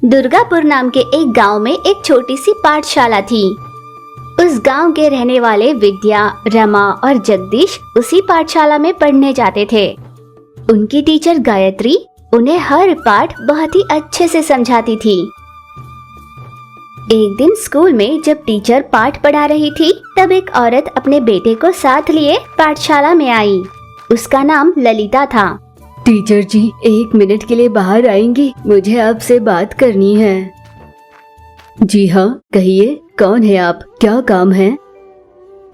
दुर्गापुर नाम के एक गांव में एक छोटी सी पाठशाला थी। उस गांव के रहने वाले विद्या, रमा और जगदीश उसी पाठशाला में पढ़ने जाते थे। उनकी टीचर गायत्री उन्हें हर पाठ बहुत ही अच्छे से समझाती थी। एक दिन स्कूल में जब टीचर पाठ पढ़ा रही थी, तब एक औरत अपने बेटे को साथ लिए पाठशाला में आई। उसका नाम ललिता था। टीचर जी, 1 मिनट के लिए बाहर आएंगी? मुझे आपसे बात करनी है। जी हाँ, कहिए, कौन है आप? क्या काम है?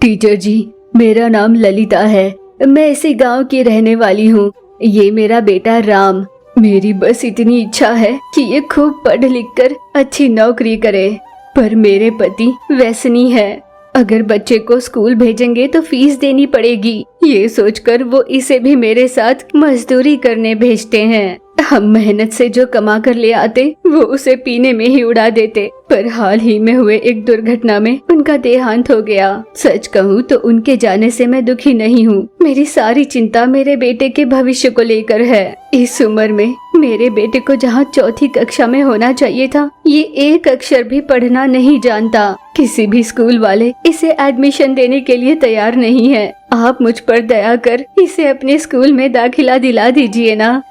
टीचर जी, मेरा नाम ललिता है। मैं इसी गांव की रहने वाली हूँ। ये मेरा बेटा राम। मेरी बस इतनी इच्छा है कि ये खूब पढ़ लिख कर अच्छी नौकरी करे, पर मेरे पति व्यसनी है। अगर बच्चे को स्कूल भेजेंगे तो फीस देनी पड़ेगी। ये सोचकर वो इसे भी मेरे साथ मजदूरी करने भेजते हैं। हम मेहनत से जो कमा कर ले आते वो उसे पीने में ही उड़ा देते। पर हाल ही में हुए एक दुर्घटना में उनका देहांत हो गया। सच कहूँ तो उनके जाने से मैं दुखी नहीं हूँ। मेरी सारी चिंता मेरे बेटे के भविष्य को लेकर है। इस उम्र में मेरे बेटे को जहाँ 4th कक्षा में होना चाहिए था, ये 1 अक्षर भी पढ़ना नहीं जानता। किसी भी स्कूल वाले इसे एडमिशन देने के लिए तैयार नहीं है। आप मुझ पर दया कर इसे अपने स्कूल में दाखिला दिला दीजिए ना।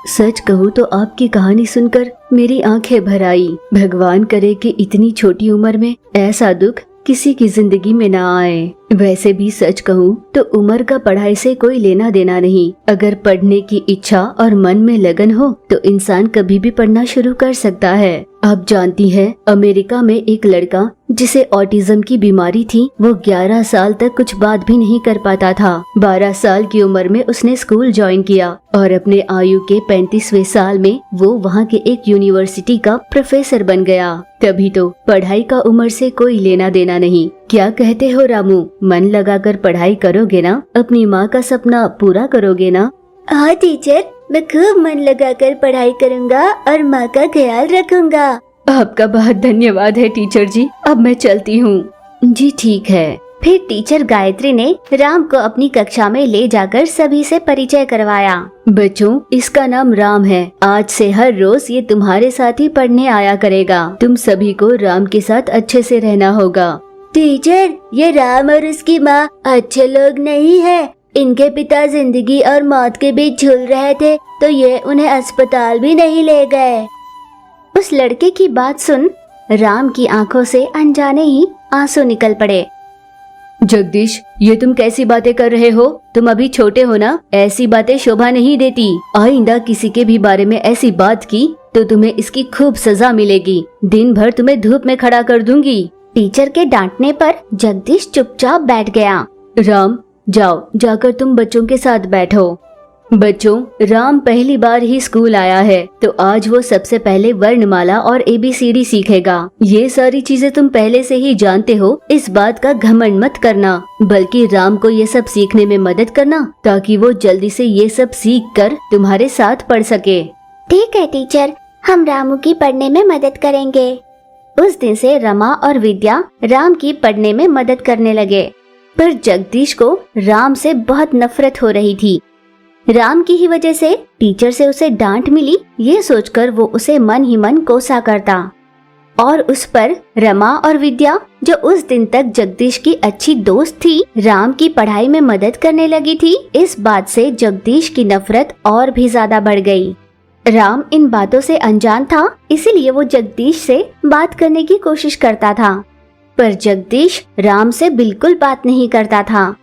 सच कहूँ तो आपकी कहानी सुनकर मेरी आंखें भर आई। भगवान करे कि इतनी छोटी उम्र में ऐसा दुख किसी की जिंदगी में ना आए। वैसे भी सच कहूँ तो उम्र का पढ़ाई से कोई लेना देना नहीं। अगर पढ़ने की इच्छा और मन में लगन हो तो इंसान कभी भी पढ़ना शुरू कर सकता है। आप जानती हैं, अमेरिका में एक लड़का जिसे ऑटिज्म की बीमारी थी, वो 11 साल तक कुछ बात भी नहीं कर पाता था। 12 साल की उम्र में उसने स्कूल ज्वाइन किया और अपने आयु के 35वें साल में वो वहाँ के एक यूनिवर्सिटी का प्रोफेसर बन गया। तभी तो पढ़ाई का उम्र से कोई लेना देना नहीं। क्या कहते हो रामू, मन लगाकर पढ़ाई करोगे ना? अपनी माँ का सपना पूरा करोगे ना? हाँ टीचर, मैं खूब मन लगाकर पढ़ाई करूँगा और माँ का ख्याल रखूँगा। आपका बहुत धन्यवाद है टीचर जी। अब मैं चलती हूँ। जी ठीक है। फिर टीचर गायत्री ने राम को अपनी कक्षा में ले जाकर सभी से परिचय करवाया। बच्चों, इसका नाम राम है। आज से हर रोज ये तुम्हारे साथ ही पढ़ने आया करेगा। तुम सभी को राम के साथ अच्छे से रहना होगा। टीचर, ये राम और उसकी माँ अच्छे लोग नहीं है। इनके पिता जिंदगी और मौत के बीच झूल रहे थे तो ये उन्हें अस्पताल भी नहीं ले गए। उस लड़के की बात सुन राम की आंखों से अनजाने ही आंसू निकल पड़े। जगदीश, ये तुम कैसी बातें कर रहे हो? तुम अभी छोटे हो ना, ऐसी बातें शोभा नहीं देती। आइंदा किसी के भी बारे में ऐसी बात की तो तुम्हें इसकी खूब सजा मिलेगी। दिन भर तुम्हें धूप में खड़ा कर दूंगी। टीचर के डांटने पर जगदीश चुपचाप बैठ गया। राम, जाओ, जाकर तुम बच्चों के साथ बैठो। बच्चों, राम पहली बार ही स्कूल आया है तो आज वो सबसे पहले वर्णमाला और ABCD सीखेगा। ये सारी चीजें तुम पहले से ही जानते हो, इस बात का घमंड मत करना, बल्कि राम को ये सब सीखने में मदद करना ताकि वो जल्दी से ये सब सीख कर तुम्हारे साथ पढ़ सके। ठीक है टीचर, हम रामू की पढ़ने में मदद करेंगे। उस दिन से रमा और विद्या राम की पढ़ने में मदद करने लगे। पर जगदीश को राम से बहुत नफरत हो रही थी। राम की ही वजह से टीचर से उसे डांट मिली, ये सोचकर वो उसे मन ही मन कोसा करता। और उस पर रमा और विद्या, जो उस दिन तक जगदीश की अच्छी दोस्त थी, राम की पढ़ाई में मदद करने लगी थी। इस बात से जगदीश की नफरत और भी ज्यादा बढ़ गई। राम इन बातों से अनजान था, इसीलिए वो जगदीश से बात करने की कोशिश करता था, पर जगदीश राम से बिल्कुल बात नहीं करता था।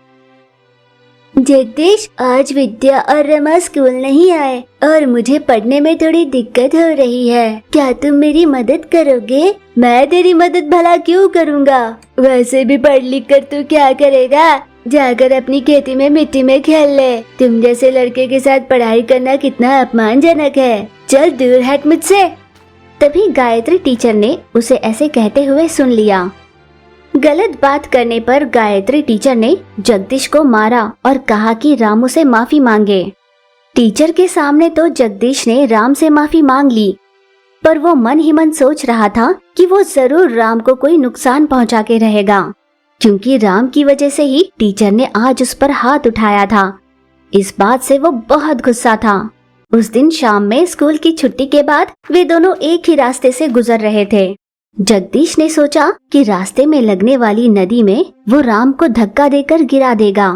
जगदीश, आज विद्या और रमा स्कूल नहीं आए और मुझे पढ़ने में थोड़ी दिक्कत हो रही है। क्या तुम मेरी मदद करोगे? मैं तेरी मदद भला क्यों करूँगा? वैसे भी पढ़ लिख कर तू क्या करेगा? जाकर अपनी खेती में मिट्टी में खेल ले। तुम जैसे लड़के के साथ पढ़ाई करना कितना अपमानजनक है। चल दूर हट मुझसे। तभी गायत्री टीचर ने उसे ऐसे कहते हुए सुन लिया। गलत बात करने पर गायत्री टीचर ने जगदीश को मारा और कहा कि रामू से माफी मांगे। टीचर के सामने तो जगदीश ने राम से माफी मांग ली, पर वो मन ही मन सोच रहा था कि वो जरूर राम को कोई नुकसान पहुंचा के रहेगा, क्योंकि राम की वजह से ही टीचर ने आज उस पर हाथ उठाया था। इस बात से वो बहुत गुस्सा था। उस दिन शाम में स्कूल की छुट्टी के बाद वे दोनों एक ही रास्ते से गुजर रहे थे। जगदीश ने सोचा कि रास्ते में लगने वाली नदी में वो राम को धक्का देकर गिरा देगा।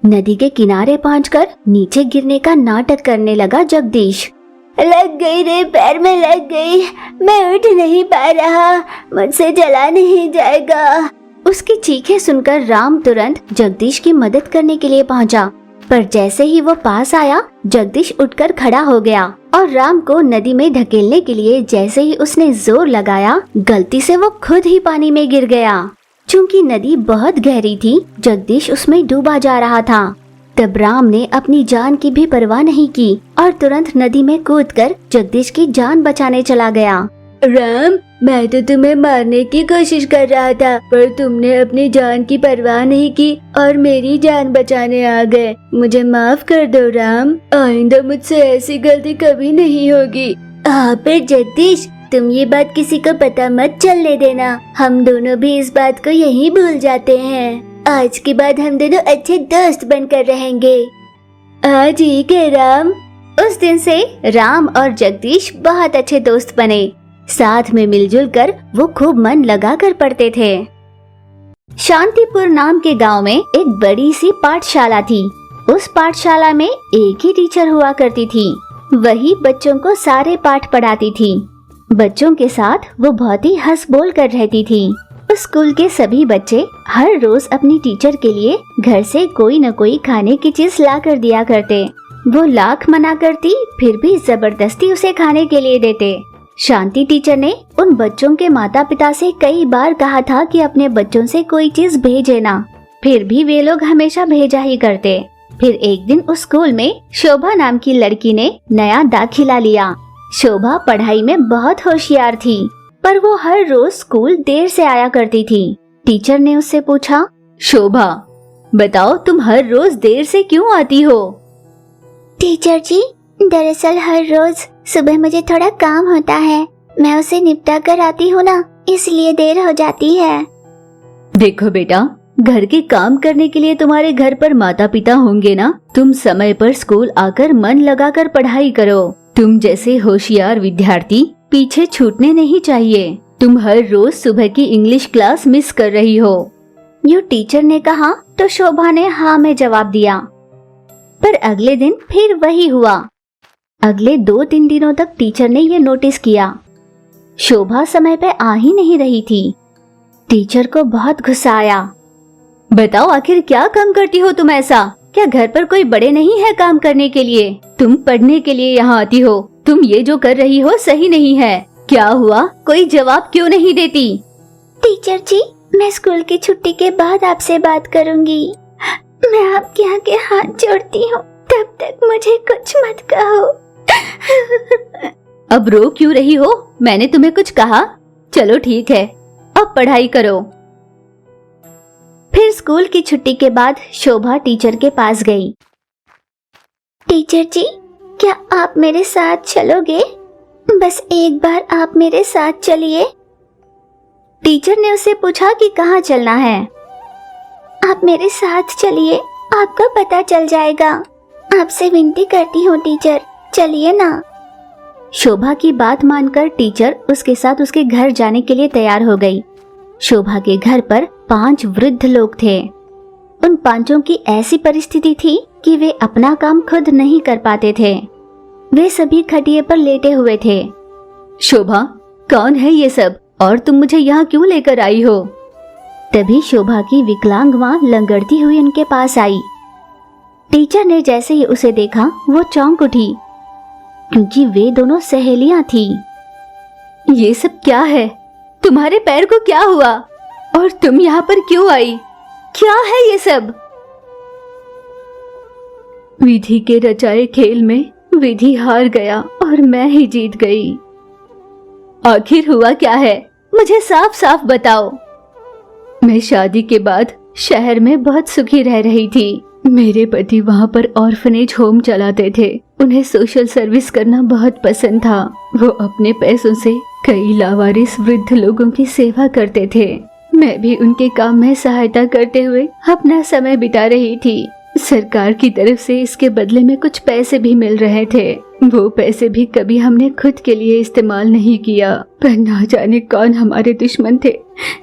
नदी के किनारे पहुंचकर नीचे गिरने का नाटक करने लगा जगदीश। लग गई रे, पैर में लग गई, मैं उठ नहीं पा रहा, मुझसे चला नहीं जाएगा। उसकी चीखें सुनकर राम तुरंत जगदीश की मदद करने के लिए पहुंचा, पर जैसे ही वो पास आया जगदीश उठकर खड़ा हो गया और राम को नदी में धकेलने के लिए जैसे ही उसने जोर लगाया, गलती से वो खुद ही पानी में गिर गया। चूंकि नदी बहुत गहरी थी, जगदीश उसमें डूबा जा रहा था। तब राम ने अपनी जान की भी परवाह नहीं की और तुरंत नदी में कूदकर जगदीश की जान बचाने चला गया। राम, मैं तो तुम्हें मारने की कोशिश कर रहा था, पर तुमने अपनी जान की परवाह नहीं की और मेरी जान बचाने आ गए। मुझे माफ कर दो राम, आइंदा मुझसे ऐसी गलती कभी नहीं होगी। पर जगदीश, तुम ये बात किसी को पता मत चलने देना, हम दोनों भी इस बात को यहीं भूल जाते हैं। आज के बाद हम दोनों अच्छे दोस्त बनकर रहेंगे। ठीक है राम। उस दिन से राम और जगदीश बहुत अच्छे दोस्त बने। साथ में मिलजुल कर वो खूब मन लगा कर पढ़ते थे। शांतिपुर नाम के गांव में एक बड़ी सी पाठशाला थी। उस पाठशाला में एक ही टीचर हुआ करती थी। वही बच्चों को सारे पाठ पढ़ाती थी। बच्चों के साथ वो बहुत ही हंस बोल कर रहती थी। स्कूल के सभी बच्चे हर रोज अपनी टीचर के लिए घर से कोई न कोई खाने की चीज ला कर दिया करते। वो लाख मना करती, फिर भी जबरदस्ती उसे खाने के लिए देते। शांति टीचर ने उन बच्चों के माता पिता से कई बार कहा था कि अपने बच्चों से कोई चीज भेजे ना, फिर भी वे लोग हमेशा भेजा ही करते। फिर एक दिन उस स्कूल में शोभा नाम की लड़की ने नया दाखिला लिया। शोभा पढ़ाई में बहुत होशियार थी, पर वो हर रोज स्कूल देर से आया करती थी। टीचर ने उससे पूछा, शोभा बताओ, तुम हर रोज देर से क्यों आती हो? टीचर जी, दरअसल हर रोज सुबह मुझे थोड़ा काम होता है, मैं उसे निपटा कर आती हूँ ना, इसलिए देर हो जाती है। देखो बेटा, घर के काम करने के लिए तुम्हारे घर पर माता पिता होंगे ना, तुम समय पर स्कूल आकर मन लगाकर पढ़ाई करो। तुम जैसे होशियार विद्यार्थी पीछे छूटने नहीं चाहिए। तुम हर रोज सुबह की इंग्लिश क्लास मिस कर रही हो। यूँ टीचर ने कहा तो शोभा ने हाँ में जवाब दिया। पर अगले दिन फिर वही हुआ। अगले 2-3 दिनों तक टीचर ने ये नोटिस किया, शोभा समय पे आ ही नहीं रही थी। टीचर को बहुत गुस्सा आया। बताओ, आखिर क्या काम करती हो तुम ऐसा? क्या घर पर कोई बड़े नहीं है काम करने के लिए? तुम पढ़ने के लिए यहाँ आती हो। तुम ये जो कर रही हो सही नहीं है। क्या हुआ, कोई जवाब क्यों नहीं देती? टीचर जी, मैं स्कूल की छुट्टी के बाद आपसे बात करूंगी। मैं आपके आगे हाथ जोड़ती हूँ, तब तक मुझे कुछ मत कहो। अब रो क्यों रही हो? मैंने तुम्हें कुछ कहा? चलो ठीक है, अब पढ़ाई करो। फिर स्कूल की छुट्टी के बाद शोभा टीचर के पास गई। टीचर जी, क्या आप मेरे साथ चलोगे? बस एक बार आप मेरे साथ चलिए। टीचर ने उससे पूछा कि कहाँ चलना है। आप मेरे साथ चलिए, आपको पता चल जाएगा। आपसे विनती करती हूँ टीचर, चलिए ना। शोभा की बात मानकर टीचर उसके साथ उसके घर जाने के लिए तैयार हो गई। शोभा के घर पर 5 वृद्ध लोग थे। उन 5 की ऐसी परिस्थिति थी कि वे अपना काम खुद नहीं कर पाते थे। वे सभी खटिए पर लेटे हुए थे। शोभा, कौन है ये सब और तुम मुझे यहाँ क्यों लेकर आई हो? तभी शोभा की विकलांग माँ लंगड़ती हुई उनके पास आई। टीचर ने जैसे ही उसे देखा वो चौंक उठी, क्योंकि वे दोनों सहेलियां थी। ये सब क्या है? तुम्हारे पैर को क्या हुआ? और तुम यहाँ पर क्यों आई? क्या है ये सब? विधि के रचाए खेल में विधि हार गया और मैं ही जीत गई। आखिर हुआ क्या है? मुझे साफ साफ बताओ। मैं शादी के बाद शहर में बहुत सुखी रह रही थी। मेरे पति वहाँ पर ऑर्फनेज होम चलाते थे। उन्हें सोशल सर्विस करना बहुत पसंद था। वो अपने पैसों से कई लावारिस वृद्ध लोगों की सेवा करते थे। मैं भी उनके काम में सहायता करते हुए अपना समय बिता रही थी। सरकार की तरफ से इसके बदले में कुछ पैसे भी मिल रहे थे। वो पैसे भी कभी हमने खुद के लिए इस्तेमाल नहीं किया, पर ना जाने कौन हमारे दुश्मन थे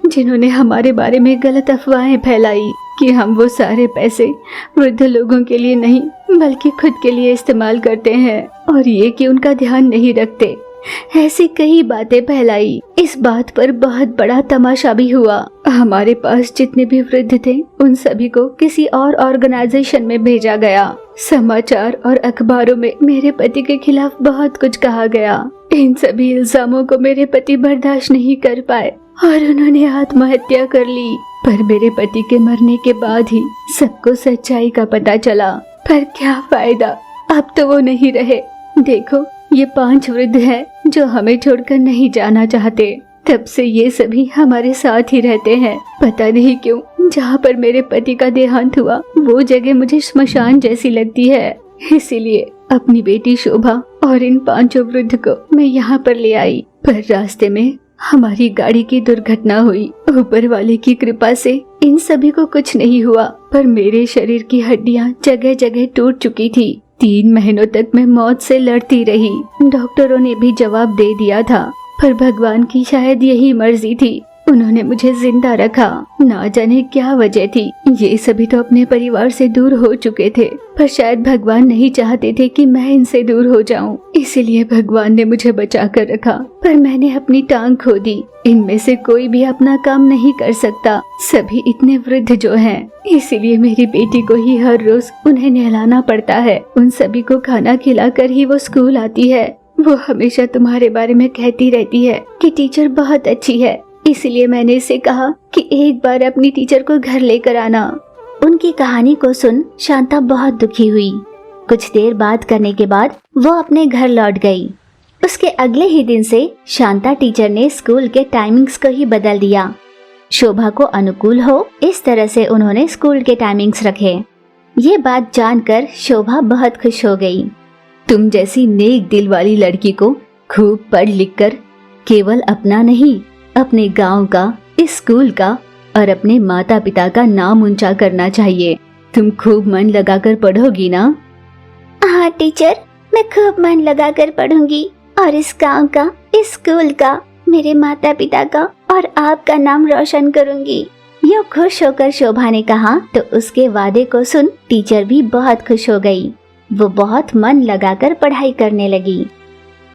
जिन्होंने हमारे बारे में गलत अफवाहें फैलाई कि हम वो सारे पैसे वृद्ध लोगों के लिए नहीं बल्कि खुद के लिए इस्तेमाल करते हैं, और ये कि उनका ध्यान नहीं रखते। ऐसी कई बातें फैलाई। इस बात पर बहुत बड़ा तमाशा भी हुआ। हमारे पास जितने भी वृद्ध थे उन सभी को किसी और ऑर्गेनाइजेशन में भेजा गया। समाचार और अखबारों में मेरे पति के खिलाफ बहुत कुछ कहा गया। इन सभी इल्जामों को मेरे पति बर्दाश्त नहीं कर पाए और उन्होंने आत्महत्या कर ली। पर मेरे पति के मरने के बाद ही सबको सच्चाई का पता चला। पर क्या फायदा, अब तो वो नहीं रहे। देखो, ये 5 वृद्ध हैं जो हमें छोड़कर नहीं जाना चाहते। तब से ये सभी हमारे साथ ही रहते हैं। पता नहीं क्यों जहाँ पर मेरे पति का देहांत हुआ वो जगह मुझे श्मशान जैसी लगती है। इसीलिए अपनी बेटी शोभा और इन 5 वृद्ध को मैं यहाँ पर ले आई। पर रास्ते में हमारी गाड़ी की दुर्घटना हुई। ऊपर वाले की कृपा से इन सभी को कुछ नहीं हुआ, पर मेरे शरीर की हड्डियाँ जगह जगह टूट चुकी थी। 3 महीनों तक मैं मौत से लड़ती रही। डॉक्टरों ने भी जवाब दे दिया था, पर भगवान की शायद यही मर्जी थी। उन्होंने मुझे जिंदा रखा। ना जाने क्या वजह थी। ये सभी तो अपने परिवार से दूर हो चुके थे, पर शायद भगवान नहीं चाहते थे कि मैं इनसे दूर हो जाऊं। इसीलिए भगवान ने मुझे बचा कर रखा। पर मैंने अपनी टांग खो दी। इनमें से कोई भी अपना काम नहीं कर सकता। सभी इतने वृद्ध जो हैं। इसीलिए मेरी बेटी को ही हर रोज उन्हें नहलाना पड़ता है। उन सभी को खाना खिलाकर ही वो स्कूल आती है। वो हमेशा तुम्हारे बारे में कहती रहती है कि टीचर बहुत अच्छी है। इसलिए मैंने इसे कहा कि एक बार अपनी टीचर को घर लेकर आना। उनकी कहानी को सुन शांता बहुत दुखी हुई। कुछ देर बात करने के बाद वो अपने घर लौट गई। उसके अगले ही दिन से शांता टीचर ने स्कूल के टाइमिंग्स को ही बदल दिया। शोभा को अनुकूल हो इस तरह से उन्होंने स्कूल के टाइमिंग्स रखे। ये बात जानकर शोभा बहुत खुश हो गई। तुम जैसी नेक दिल वाली लड़की को खूब पढ़ लिख कर केवल अपना नहीं, अपने गांव का, इस स्कूल का और अपने माता पिता का नाम ऊंचा करना चाहिए। तुम खूब मन लगाकर पढ़ोगी ना? हाँ टीचर, मैं खूब मन लगाकर पढ़ूंगी और इस गांव का, इस स्कूल का, मेरे माता पिता का और आपका नाम रोशन करूंगी। यूं खुश होकर शोभा ने कहा तो उसके वादे को सुन टीचर भी बहुत खुश हो गई। वो बहुत मन लगाकर पढ़ाई करने लगी।